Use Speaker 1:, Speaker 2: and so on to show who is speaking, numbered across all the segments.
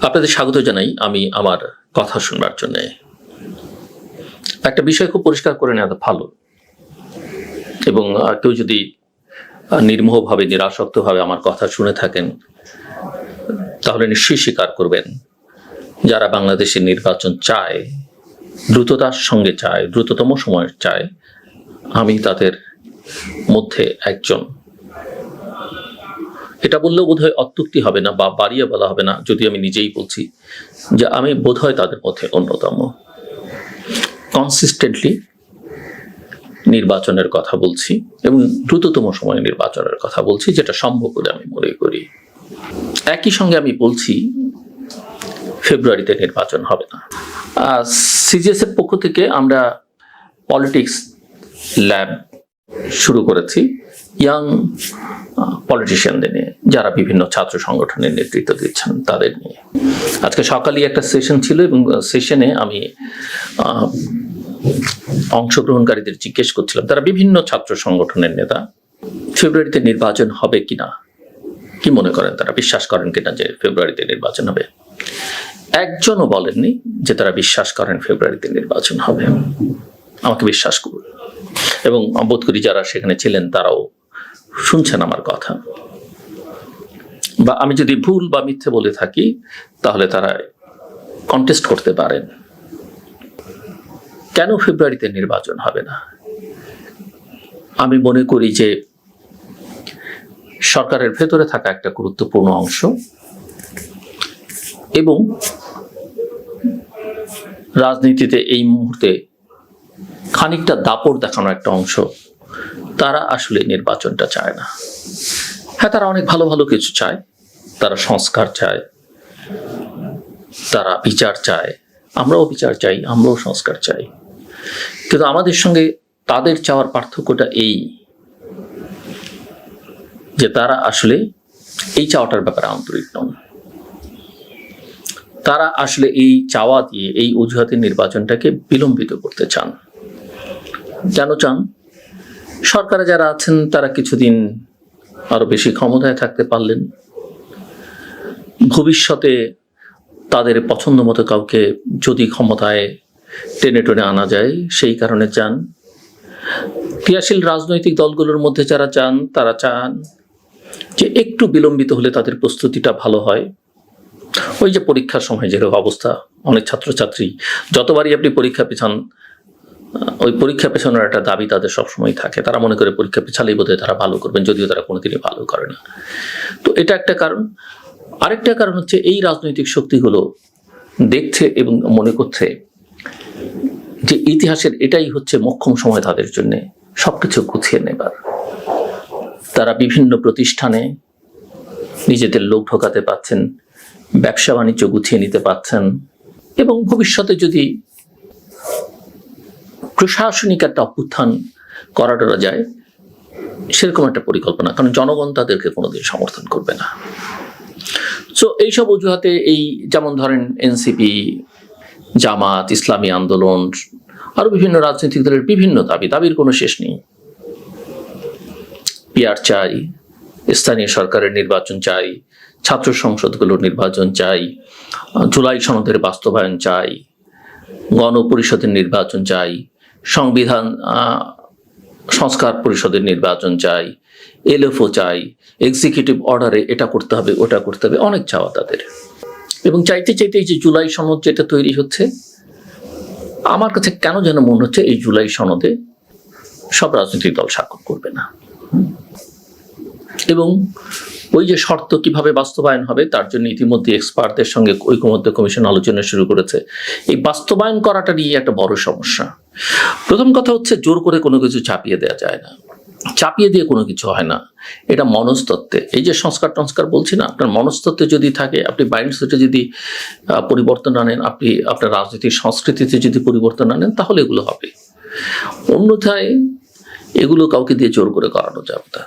Speaker 1: আপনাদের স্বাগত জানাই আমি আমার কথা শুনবার জন্য। একটা বিষয় খুব পরিষ্কার করে নেওয়া ভালো, এবং কেউ যদি নির্মোহভাবে নিরাসক্তভাবে আমার কথা শুনে থাকেন তাহলে নিশ্চয়ই স্বীকার করবেন, যারা বাংলাদেশের নির্বাচন চায়, দ্রুততার সঙ্গে চায়, দ্রুততম সময় চায়, আমি তাদের মধ্যে একজন। এটা বললেও বোধহয় অত্যুক্তি হবে না বা বাড়িয়ে বলা হবে না, যদি আমি নিজেই বলছি যে আমি বোধহয় তাদের মধ্যে অন্যতম। কনসিস্টেন্টলি নির্বাচনের কথা বলছি এবং দ্রুততম সময়ে নির্বাচনের কথা বলছি, যেটা সম্ভব বলে আমি মনে করি। একই সঙ্গে আমি বলছি ফেব্রুয়ারিতে নির্বাচন হবে না। সিজিএস এর পক্ষ থেকে আমরা পলিটিক্স ল্যাব শুরু করেছি ইয়াং পলিটিশিয়ানদের নিয়ে, যারা বিভিন্ন ছাত্র সংগঠনের নেতৃত্ব দিচ্ছেন তাদের নিয়ে। আজকে সকালে একটা সেশন ছিল এবং সেশনে আমি অংশগ্রহণকারীদের জিজ্ঞেস করছিলাম, তারা বিভিন্ন ছাত্র সংগঠনের নেতা, ফেব্রুয়ারিতে নির্বাচন হবে কিনা, কি মনে করেন, তারা বিশ্বাস করেন কিনা যে ফেব্রুয়ারিতে নির্বাচন হবে। একজনও বলেননি যে তারা বিশ্বাস করেন ফেব্রুয়ারিতে নির্বাচন হবে। আমাকে বিশ্বাস করুন, এবং বোধ করি যারা সেখানে ছিলেন তারাও শুনছেন আমার কথা। বা আমি যদি ভুল বা মিথ্যে বলে থাকি তাহলে তারা কন্টেস্ট করতে পারেন। কেন ফেব্রুয়ারিতে নির্বাচন হবে না? আমি মনে করি যে সরকারের ভেতরে থাকা একটা গুরুত্বপূর্ণ অংশ এবং রাজনীতিতে এই মুহূর্তে খানিকটা দাপট দেখানো একটা অংশ, তারা আসলে নির্বাচনটা চায় না। হ্যাঁ, তারা অনেক ভালো ভালো কিছু চায়, তারা সংস্কার চায়, তারা বিচার চায়, আমরাও বিচার চাই, আমরাও সংস্কার চাই। কিন্তু আমাদের সঙ্গে তাদের চাওয়ার পার্থক্যটা এই যে তারা আসলে এই চাওয়াটার ব্যাপারে আন্তরিক নন। তারা আসলে এই চাওয়া দিয়ে এই অজুহাতে নির্বাচনটাকে বিলম্বিত করতে চান। কেন চান? সরকারে যারা আছেন তারা কিছুদিন আরো বেশি ক্ষমতায় থাকতে পারলেন, ভবিষ্যতে তাদের পছন্দ মতো কাউকে যদি ক্ষমতায় টেনে টেনে আনা যায় সেই কারণে চান। ক্রিয়াশীল রাজনৈতিক দলগুলোর মধ্যে যারা চান তারা চান যে একটু বিলম্বিত হলে তাদের প্রস্তুতিটা ভালো হয়। ওই যে পরীক্ষার সময় যেরকম অবস্থা, অনেক ছাত্রছাত্রী যতবারই আপনি পরীক্ষা পেছান, ওই পরীক্ষা পেছানোর একটা দাবি তাদের সবসময় থাকে। তারা মনে করে পরীক্ষা পেছালেই বোধহয় তারা ভালো করবেন, যদিও তারা কোনোদিনই ভালো করে না। তো এটা একটা কারণ। আরেকটা কারণ হচ্ছে এই রাজনৈতিক শক্তিগুলো দেখছে এবং মনে করছে যে ইতিহাসের এটাই হচ্ছে মোক্ষম সময় তাদের জন্য সবকিছু গুছিয়ে নেবার। তারা বিভিন্ন প্রতিষ্ঠানে নিজেদের লোক ঢোকাতে পাচ্ছেন, ব্যবসা বাণিজ্য গুছিয়ে নিতে পাচ্ছেন, এবং ভবিষ্যতে যদি প্রশাসনিক একটা অভ্যুত্থান করা যায় সেরকম একটা পরিকল্পনা, কারণ জনগণ তাদেরকে কোনোদিন সমর্থন করবে না। সো এইসব অজুহাতে এই যেমন ধরেন এনসিপি, জামাত, ইসলামী আন্দোলন, আরো বিভিন্ন রাজনৈতিক দলের বিভিন্ন দাবির কোনো শেষ নেই। পিআর চাই, স্থানীয় সরকারের নির্বাচন চাই, ছাত্র সংসদগুলোর নির্বাচন চাই, জুলাই সনদের বাস্তবায়ন চাই, গণপরিষদের নির্বাচন চাই, সংবিধান সংস্কার পরিষদের নির্বাচন চাই, এলএফও চাই, এক্সিকিউটিভ অর্ডারে এটা করতে হবে, ওটা করতে হবে, অনেক চাওয়া তাদের। এবং চাইতে চাইতে এই যে জুলাই সনদ যেটা তৈরি হচ্ছে, আমার কাছে কেন যেন মনে হচ্ছে এই জুলাই সনদে সব রাজনৈতিক দল স্বাক্ষর করবে না। এবং ওই যে শর্ত কিভাবে বাস্তবায়ন হবে তার জন্য ইতিমধ্যে এক্সপার্টদের সঙ্গে ঐকমত্য কমিশন আলোচনা শুরু করেছে। এই বাস্তবায়ন করাটা নিয়ে একটা বড় সমস্যা। প্রথম কথা হচ্ছে জোর করে কোনো কিছু চাপিয়ে দেওয়া যায় না, চাপিয়ে দিয়ে কোনো কিছু হয় না, এটা মনস্তত্ত্বে। এই যে সংস্কার বলছি না, আপনার মনস্তত্ত্বে যদি থাকে, আপনি মাইন্ডসেটে যদি পরিবর্তন আনেন, আপনি আপনার রাজনৈতিক সংস্কৃতিতে যদি পরিবর্তন আনেন, তাহলে এগুলো হবে। অন্যথায় এগুলো কাউকে দিয়ে জোর করে করানো যাবে না।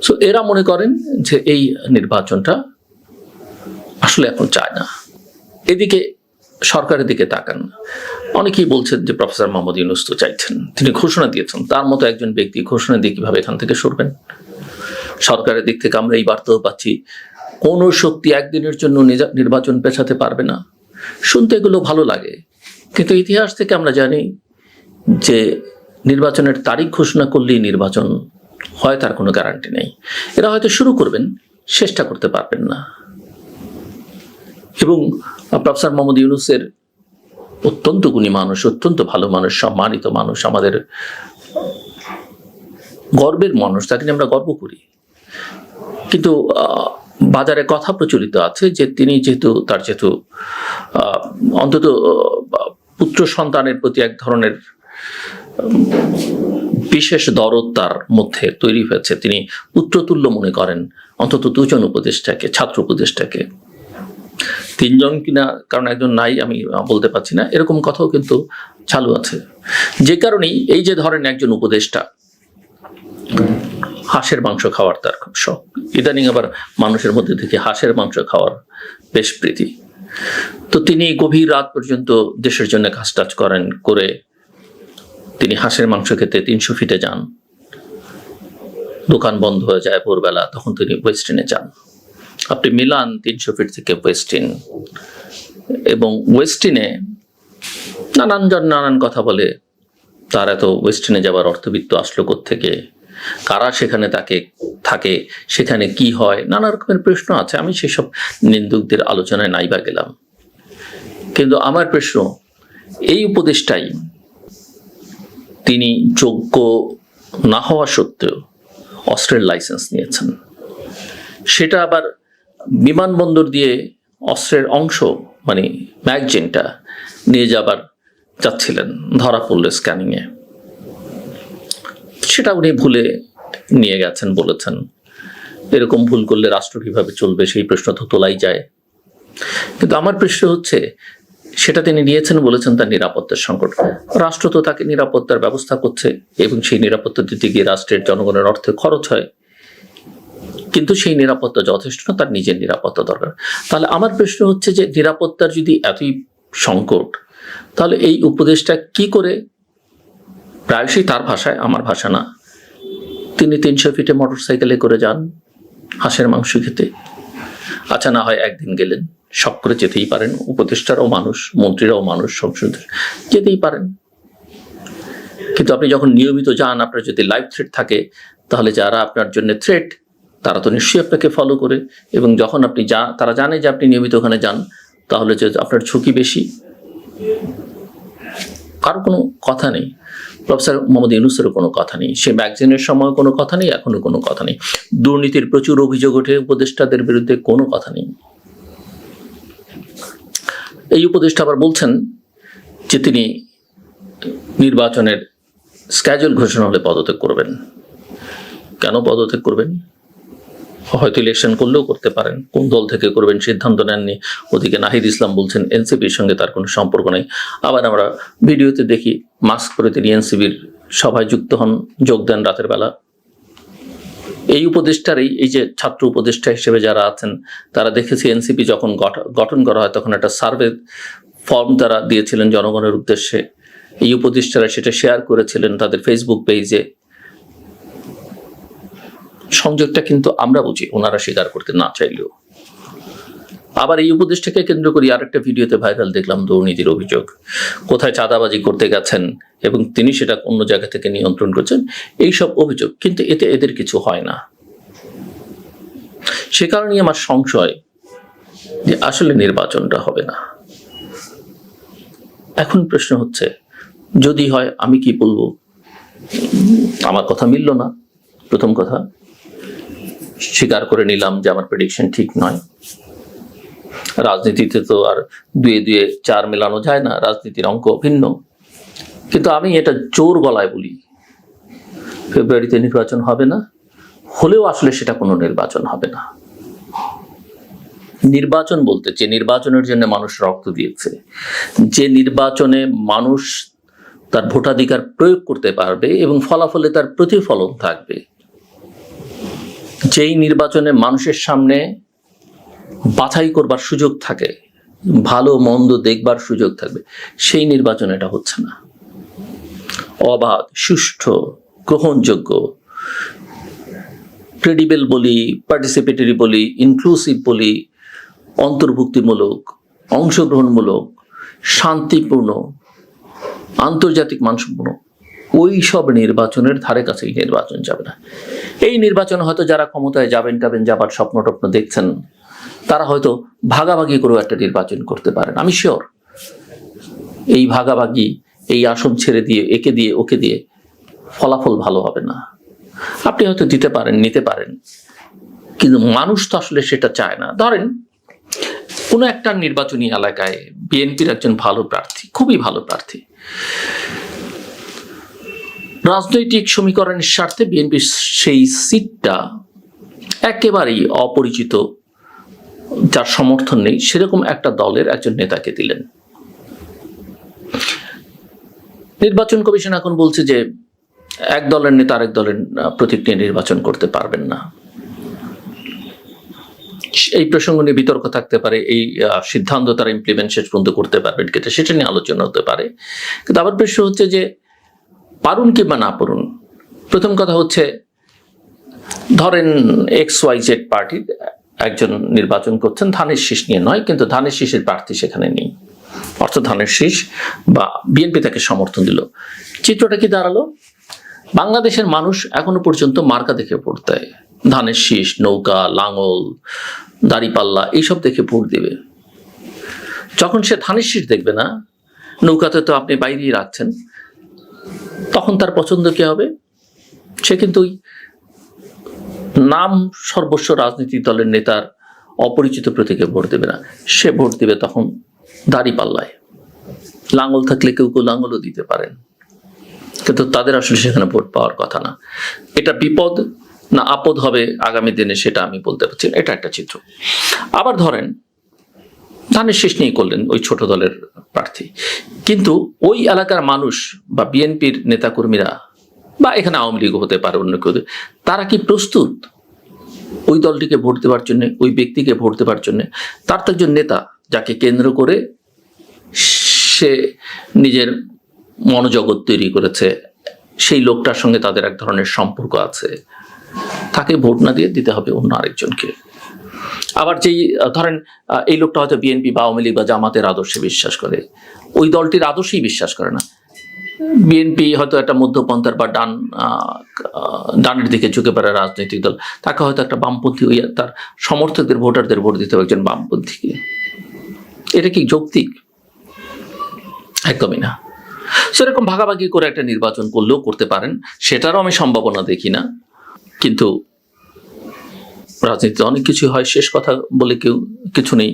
Speaker 1: সো এরা মনে করেন যে এই নির্বাচনটা আসলে এখন চায় না। এদিকে সরকারের দিকে তাকান, অনেকেই বলছেন যে প্রফেসর মোহাম্মদ ইউনূস তো চাইছেন, তিনি ঘোষণা দিয়েছেন, তার মতো একজন ব্যক্তি ঘোষণা দিয়ে কিভাবে এখান থেকে সরবেন? সরকারের দিক থেকে আমরা এই বার্তাও পাচ্ছি কোনো শক্তি একদিনের জন্য নির্বাচন পেছাতে পারবে না। শুনতে এগুলো ভালো লাগে, কিন্তু ইতিহাস থেকে আমরা জানি যে নির্বাচনের তারিখ ঘোষণা করলেই নির্বাচন হয় তার কোনো গ্যারান্টি নেই। এরা হয়তো শুরু করবেন, চেষ্টা করতে পারবেন না। এবং প্রফেসর মোহাম্মদ ইউনূসের অত্যন্ত গুণী মানুষ, অত্যন্ত ভালো মানুষ, সম্মানিত মানুষ, আমাদের গর্বের মানুষ, তাকে নিয়ে আমরা গর্ব করি। কিন্তু বাজারে কথা প্রচলিত আছে যে তিনি তার যেহেতু অন্তত পুত্র সন্তানের প্রতি এক ধরনের বিশেষ দরদ তার মধ্যে তৈরি হয়েছে, তিনি পুত্রতুল্য মনে করেন অন্তত দুজন উপদেষ্টাকে, ছাত্র উপদেষ্টাকে। তিনজন কিনা, কারণ একজন নাই আমি বলতে পারছি না, এরকম কথাও কিন্তু চালু আছে। যে কারণেই এই যে ধরেন একজন উপদেষ্টা হাঁসের মাংস খাওয়ার তার খুব শখ, ইদানিং আবার মানুষের মধ্যে থেকে হাঁসের মাংস খাওয়ার বেশ প্রীতি। তো তিনি গভীর রাত পর্যন্ত দেশের জন্য কাজ টাজ করে তিনি হাঁসের মাংস খেতে 300 ফিটে যান। দোকান বন্ধ হয়ে যায় ভোরবেলা, তখন তিনি ওয়েস্টিনে যান। আপনি মিলান 300 ফিট থেকে ওয়েস্টিন, এবং ওয়েস্টিনে নানান কথা বলে। তার এত ওয়েস্টিনে যাবার অর্থবিত্ত আসলো কোত্থেকে, কারা সেখানে তাকে থাকে, সেখানে কি হয়, নানা রকমের প্রশ্ন আছে। আমি সেসব নিন্দুকদের আলোচনায় নাই বা গেলাম। কিন্তু আমার প্রশ্ন, এই উপদেশটাই তিনি যোগ্য না হওয়া সত্ত্বেও অস্ত্রের লাইসেন্স নিয়েছেন, সেটা আবার বিমানবন্দর দিয়ে অস্ত্রের অংশ মানে ম্যাগজিনটা নিয়ে যাচ্ছিলেন, ধরা পড়লো স্ক্যানিংয়ে। সেটা উনি ভুলে নিয়ে গেছেন, বলেছেন। এরকম ভুল করলে রাষ্ট্র কিভাবে চলবে, সেই প্রশ্ন তো তোলাই যায়। কিন্তু আমার প্রশ্ন হচ্ছে, সেটা তিনি নিয়েছেন বলেছেন তার নিরাপত্তার সংকট। রাষ্ট্র তো তাকে নিরাপত্তার ব্যবস্থা করছে, এবং সেই নিরাপত্তা দিতে গিয়ে রাষ্ট্রের জনগণের অর্থে খরচ হয়, কিন্তু সেই নিরাপত্তা যথেষ্ট না, তার নিজের নিরাপত্তা দরকার। তাহলে আমার প্রশ্ন হচ্ছে যে নিরাপত্তার যদি এতই সংকট, তাহলে এই উপদেশটা কি করে, প্রায়শই তার ভাষায়, আমার ভাষা না, তিনি 300 ফিটে মোটরসাইকেলে করে যান হাঁসের মাংস খেতে। আচ্ছা, না হয় একদিন গেলেন, শখ করে যেতেই পারেন, উপদেষ্টারাও মানুষ, মন্ত্রীরাও মানুষ, সংসদের যেতেই পারেন। কিন্তু আপনি যখন নিয়মিত যান, আপনার যদি লাইফ থ্রেট থাকে, তাহলে যারা আপনার জন্য থ্রেট তারা তো নিশ্চয়ই আপনাকে ফলো করে, এবং যখন আপনি তারা জানে যে আপনি নিয়মিত ওখানে যান, তাহলে যে আপনার ঝুঁকি বেশি। কারো কোনো কথা নেই, প্রফেসর মোহাম্মদ ইউনূসেরও কোনো কথা নেই, সে ম্যাগজিনের সময় কোনো কথা নেই, এখনো কোনো কথা নেই। দুর্নীতির প্রচুর অভিযোগ ওঠে, উপদেষ্টাদের বিরুদ্ধে কোনো কথা নেই। এই উপদেষ্টা আবার বলছেন যে তিনি নির্বাচনের স্ক্যাজুয়াল ঘোষণা হলে পদত্যাগ করবেন। কেন পদত্যাগ করবেন? হয়তো ইলেকশন করলেও করতে পারেন, কোন দল থেকে করবেন সিদ্ধান্ত নেননি। ওদিকে নাহিদ ইসলাম বলছেন এনসিপির সঙ্গে তার কোনো সম্পর্ক নেই। আবার আমরা ভিডিওতে দেখি মাস্ক পরে তিনি এনসিপির সভায় যোগ দেন রাতের বেলা। এই উপদেষ্টার এই যে ছাত্র উপদেষ্টা হিসেবে যারা আছেন, তারা দেখেছি এনসিপি যখন গঠন করা হয়, তখন একটা সার্ভে ফর্ম তারা দিয়েছিলেন জনগণের উদ্দেশ্যে। এই উপদেষ্টারা সেটা শেয়ার করেছিলেন তাদের ফেসবুক পেজে। সংযোগটা কিন্তু আমরা বুঝি, ওনারা স্বীকার করতে না চাইলেও। আবার এই উপদেষ্টাকে কেন্দ্র করে আরেকটা ভিডিওতে ভাইরাল দেখলাম দুর্নীতির অভিযোগ, কোথায় চাঁদাবাজি করতে গেছেন এবং তিনি সেটা অন্য জায়গা থেকে নিয়ন্ত্রণ করছেন, এইসব অভিযোগ। কিন্তু এতে এদের কিছু হয় না। সে কারণে আমার সংশয় যে আসলে নির্বাচনটা হবে না। এখন প্রশ্ন হচ্ছে, যদি হয় আমি কি বলবো? আমার কথা মিলল না, প্রথম কথা। স্বীকার করে নিলাম যে আমার প্রেডিকশন ঠিক নয়। রাজনীতিতে তো আর 2 2 4 মেলানো যায় না, রাজনীতির অঙ্ক ভিন্ন। কিন্তু আমি এটা জোর গলায় বলি, ফেব্রুয়ারিতে নির্বাচন হবে না, হলেও আসলে সেটা কোনো নির্বাচন হবে না। নির্বাচন বলতে যে নির্বাচনের জন্য মানুষ রক্ত দিয়েছে, যে নির্বাচনে মানুষ তার ভোটাধিকার প্রয়োগ করতে পারবে এবং ফলাফলে তার প্রতিফলন থাকবে, যেই নির্বাচনে মানুষের সামনে বাছাই করবার সুযোগ থাকে, ভালো মন্দ দেখবার সুযোগ থাকবে, সেই নির্বাচন এটা হচ্ছে না। অবাধ, সুষ্ঠু, গ্রহণযোগ্য ক্রেডিবল বলি, পার্টিসিপেটরি বলি, ইনক্লুসিভ বলি, অন্তর্ভুক্তিমূলক, অংশগ্রহণমূলক, শান্তিপূর্ণ, আন্তর্জাতিক মানসম্পন্ন, ওই সব নির্বাচনের ধারে কাছে এই নির্বাচন যাবে না। এই নির্বাচন হয়তো যারা ক্ষমতায় যাবেন যাবার স্বপ্ন টপ্ন দেখছেন, তারা হয়তো ভাগাভাগি করেও একটা নির্বাচন করতে পারেন। আমি শিওর এই ভাগাভাগি, এই আসন ছেড়ে দিয়ে একে দিয়ে ওকে দিয়ে ফলাফল ভালো হবে না। আপনি হয়তো দিতে পারেন, নিতে পারেন, কিন্তু মানুষ তো আসলে সেটা চায় না। ধরেন কোনো একটা নির্বাচনী এলাকায় বিএনপির একজন ভালো প্রার্থী, খুবই ভালো প্রার্থী, রাজনৈতিক সমীকরণের স্বার্থে বিএনপির সেই সিটটা একেবারেই অপরিচিত, যার সমর্থন নেই, সেরকম একটা দলের একজন নেতাকে দিলেন। নির্বাচন কমিশন এখন বলছে যে এক দলের নেতা আরেক দলের প্রতীক নিয়ে নির্বাচন করতে পারবেন না। এই প্রসঙ্গ নিয়ে বিতর্ক থাকতে পারে, এই সিদ্ধান্ত তারা ইমপ্লিমেন্ট শেষ পর্যন্ত করতে পারবেন কিনা সেটা নিয়ে আলোচনা হতে পারে। কিন্তু আবার প্রশ্ন হচ্ছে যে পারুন কিংবা না পারুন, প্রথম কথা হচ্ছে ধরেন XYZ পার্টির একজন নির্বাচন করছেন ধানের শীষ নিয়ে নয়, কিন্তু ধানের শীষের প্রার্থী সেখানে নেই, অর্থাৎ ধানের শীষ বা বিএনপি তাকে সমর্থন দিল। চিত্রটা কি দাঁড়ালো? বাংলাদেশের মানুষ এখনো পর্যন্ত মার্কা দেখে ভোট দেয়, ধানের শীষ, নৌকা, লাঙল, দাড়িপাল্লা এইসব দেখে ভোট দেবে। যখন সে ধানের শীষ দেখবে না, নৌকাতে তো আপনি বাইরেই রাখছেন, তখন তার পছন্দ কি হবে? সে কিন্তু নাম সর্বস্ব রাজনৈতিক দলের নেতার অপরিচিত প্রতীকে ভোট দেবে না, সে ভোট দেবে তখন দাড়িপাল্লায়। লাঙল থাকলে কেউ কেউ লাঙলও দিতে পারেন, কিন্তু তাদের আসলে সেখানে ভোট পাওয়ার কথা না। এটা বিপদ না আপদ হবে আগামী দিনে সেটা আমি বলতে পারছি না। এটা একটা চিত্র। আবার ধরেন ধানের শীষ নিয়ে করলেন ওই ছোট দলের প্রার্থী, কিন্তু ওই এলাকার মানুষ বা বিএনপির নেতাকর্মীরা বা এখানে আওয়ামী লীগ হতে পারে, অন্য কেউ, তারা কি প্রস্তুত ওই দলটিকে ভোট দেওয়ার জন্য, ওই ব্যক্তিকে ভোট দেওয়ার জন্য? তার তো একজন নেতা যাকে কেন্দ্র করে সে নিজের মনোজগৎ তৈরি করেছে, সেই লোকটার সঙ্গে তাদের এক ধরনের সম্পর্ক আছে, তাকে ভোট না দিয়ে দিতে হবে অন্য আরেকজনকে। আবার যেই ধরেন এই লোকটা হয়তো বিএনপি বা আওয়ামী লীগ বা জামাতের আদর্শে বিশ্বাস করে, ওই দলটির আদর্শেই বিশ্বাস করে না। বিএনপি হয়তো একটা মধ্যপন্থার বা ডানের দিকে ঝুঁকে পড়া রাজনৈতিক দল, তাকে হয়তো একটা বামপন্থী তার সমর্থকদের ভোটারদের ভোট দিতে হবে একজন বামপন্থীকে। এটা কি যৌক্তিক? একদমই না। সেরকম ভাগাভাগি করে একটা নির্বাচন করলেও করতে পারেন, সেটারও আমি সম্ভাবনা দেখি না। কিন্তু রাজনীতিতে অনেক কিছু হয়, শেষ কথা বলে কেউ কিছু নেই।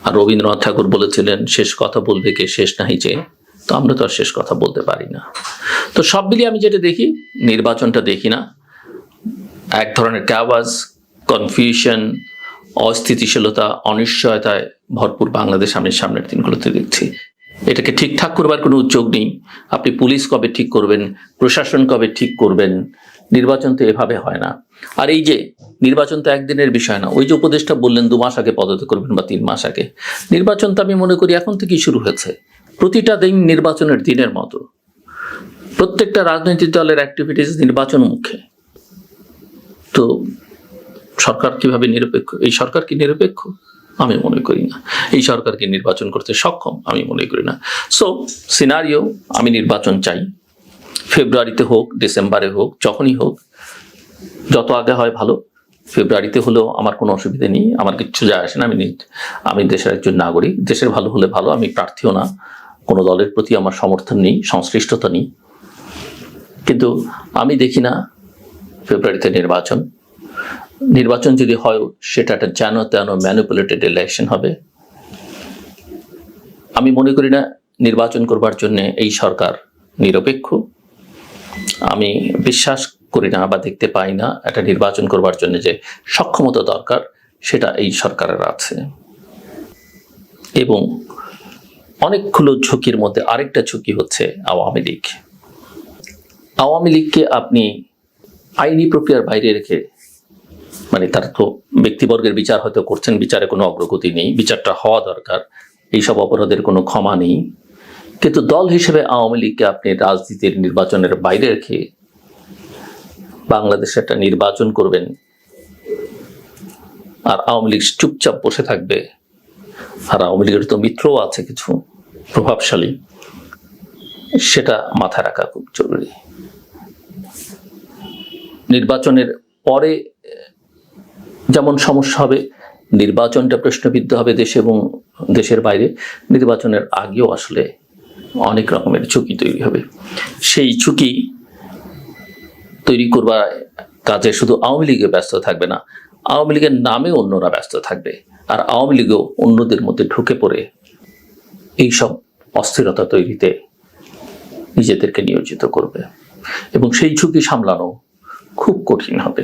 Speaker 1: আর রবীন্দ্রনাথ ঠাকুর বলেছিলেন, শেষ কথা বলবে কে, শেষ নাহি চেয়ে। তো আমরা তো আর শেষ কথা বলতে পারি না। তো সব মিলিয়ে আমি যেটা দেখি, নির্বাচনটা দেখি না, এক ধরনের ক্যাওয়াজ, কনফিউশন, অস্থিতিশীলতা, অনিশ্চয়তায় ভরপুর বাংলাদেশ আমি সামনের দিনগুলোতে দেখছি। এটাকে ঠিকঠাক করবার কোনো উদ্যোগ নেই। আপনি পুলিশ কবে ঠিক করবেন, প্রশাসন কবে ঠিক করবেন? নির্বাচন তো এভাবে হয় না। আর এই যে নির্বাচন তো একদিনের বিষয় না। ওই যে উপদেষ্টা বললেন 2 মাস আগে পদত্যাগ করবেন বা 3 মাস আগে, নির্বাচন তো আমি মনে করি এখন থেকেই শুরু হয়েছে। প্রতিটা দিন নির্বাচনের দিনের মতো, প্রত্যেকটা রাজনৈতিক দলের অ্যাক্টিভিটিস নির্বাচন মুখে। তো সরকার কিভাবে নিরপেক্ষ? এই সরকার কি নিরপেক্ষ? আমি মনে করি না। এই সরকারকে নির্বাচন করতে সক্ষম? আমি মনে করি না। সো সিনারিও, আমি নির্বাচন চাই, ফেব্রুয়ারিতে হোক, ডিসেম্বরে হোক, যখনই হোক, যত আগে হয় ভালো। ফেব্রুয়ারিতে হলেও আমার কোনো অসুবিধা নেই, আমার কিচ্ছু যায় আসে না। আমি দেশের একজন নাগরিক, দেশের ভালো হলে ভালো। আমি প্রার্থীও না, কোনো দলের প্রতি আমার সমর্থন নেই, সংশ্লিষ্টতা নেই। কিন্তু আমি দেখি না ফেব্রুয়ারিতে নির্বাচন যদি হয় সেটা একটা যেন তেন ম্যানিপুলেটেড ইলেকশন হবে। আমি মনে করি না নির্বাচন করবার জন্য এই সরকার নিরপেক্ষ। আমি বিশ্বাস করি না বা দেখতে পাই না একটা নির্বাচন করবার জন্য যে সক্ষমতা দরকার সেটা এই সরকারের আছে। এবং অনেকগুলো ঝুঁকির মধ্যে আরেকটা ঝুঁকি হচ্ছে আওয়ামী লীগ। আওয়ামী লীগকে আপনি আইনি প্রক্রিয়ার বাইরে রেখে, মানে তার তো ব্যক্তিবর্গের বিচার হয়তো করছেন, বিচারে কোনো অগ্রগতি নেই, বিচারটা হওয়া দরকার, এইসব অপরাধের কোনো ক্ষমা নেই। কিন্তু দল হিসেবে আওয়ামী লীগকে আপনি রাজনীতির নির্বাচনের বাইরে রেখে বাংলাদেশে একটা নির্বাচন করবেন আর আওয়ামী লীগ চুপচাপ বসে থাকবে, আর আওয়ামী লীগের তো মিত্রও আছে কিছু প্রভাবশালী, সেটা মাথায় রাখা খুব জরুরি। নির্বাচনের পরে যেমন সমস্যা হবে, নির্বাচনটা প্রশ্নবিদ্ধ হবে দেশে এবং দেশের বাইরে, নির্বাচনের আগেও আসলে অনেক রকমের ঝুঁকি তৈরি হবে। সেই ঝুঁকি তৈরি করবার কাজে শুধু আওয়ামী লীগে ব্যস্ত থাকবে না, আওয়ামী লীগের নামে অন্যরা ব্যস্ত থাকবে, আর আওয়ামী লীগও অন্যদের মধ্যে ঢুকে পড়ে এইসব অস্থিরতা তৈরিতে নিজেদেরকে নিয়োজিত করবে এবং সেই ঝুঁকি সামলানো খুব কঠিন হবে।